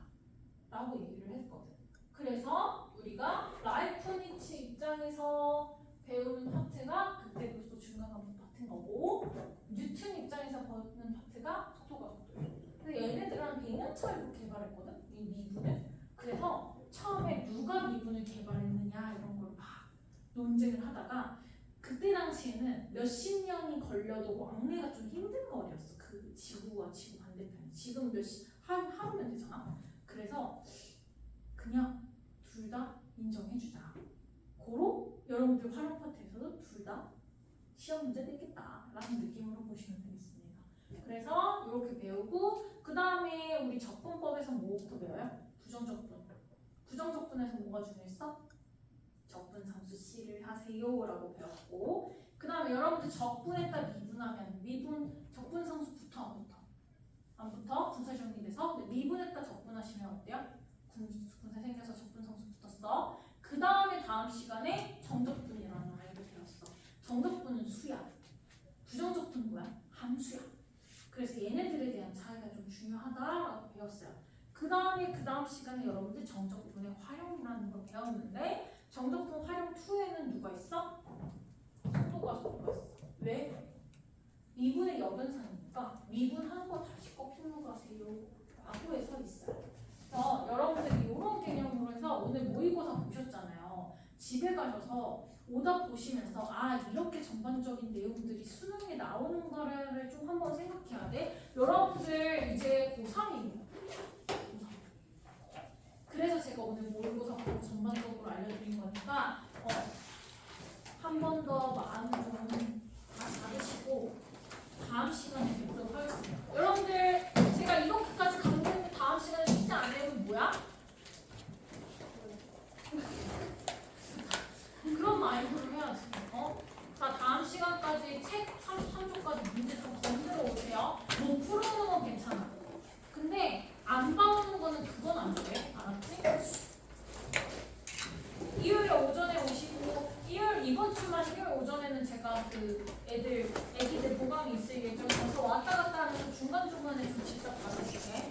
라고 얘기를 했거든. 그래서 우리가 라이프니츠 입장에서 배우는 파트가 그때로서 중간감수 파트인 거고 뉴턴 입장에서 배우는 파트가 속도가 속도예요. 근데 얘네들은 100년 차이로 개발했거든 이 미분을. 그래서 처음에 누가 미분을 개발했느냐 이런 걸 막 논쟁을 하다가 그때 당시에는 몇십 년이 걸려도 왕래가 좀 힘든 거리였어. 그 지구와 지구 반대편이. 지금 하루면 되잖아. 그래서 그냥 둘 다 인정해주자. 고로 여러분들 활용 파트에서도 둘 다 시험 문제 냈겠다라는 느낌으로 보시면 되겠습니다. 그래서 이렇게 배우고 그 다음에 우리 적분법에서 뭐부터 배워요? 부정적분. 부정적분에서 뭐가 중요했어? 적분 상수 C를 하세요라고 배웠고 그 다음에 여러분들 적분에다 미분하면 미분 적분 상수 붙어 안 붙어? 안 붙어? 분사 정리돼서 미분에다 적분하시면 어때요? 분사 생겨서 적분 상수 붙었어. 그 다음에 다음 시간에 정적분이라는 아이를 배웠어. 정적분은 수야. 부정적분은 뭐야? 함수야. 그래서 얘네들에 대한 차이가 좀 중요하다라고 배웠어요. 그 다음에 그 다음 시간에 여러분들 정적분의 활용이라는 걸 배웠는데 정적분 활용 2에는 누가 있어? 속도가 있어. 왜? 미분의 여변상이니까 미분하는 거 다시 꼭 필로가세요 라고 해서 있어요. 그래서 여러분들이 이런 개념으로 해서 오늘 모의고사 보셨잖아요. 집에 가셔서 오답 보시면서 아 이렇게 전반적인 내용들이 수능에 나오는 거를 좀 한번 생각해야 돼. 여러분들 이제 고3이에요. 그래서 제가 오늘 모의고사 보고 전반적으로 알려드린 거니까 한 번 더 마음 좀 잡으시고 다음 시간에 뵙도록 하겠습니다. 여러분들 제가 이렇게까지 강조했는데 다음 시간에 쉽지 않아요. 뭐야? 그런 마인드로 해야지. 자 다음 시간까지 책 33조까지 문제 좀 건드려 오세요. 못 풀어오는 건 괜찮아. 근데 안 봐오는 거는 그건 안 돼. 알았지? 일요일 오전에 오시고 이번 주만 일요일 오전에는 제가 그 애기들 보강이 있을 예정이어서 왔다 갔다 하면서 중간중간에 좀 직접 받아줄게.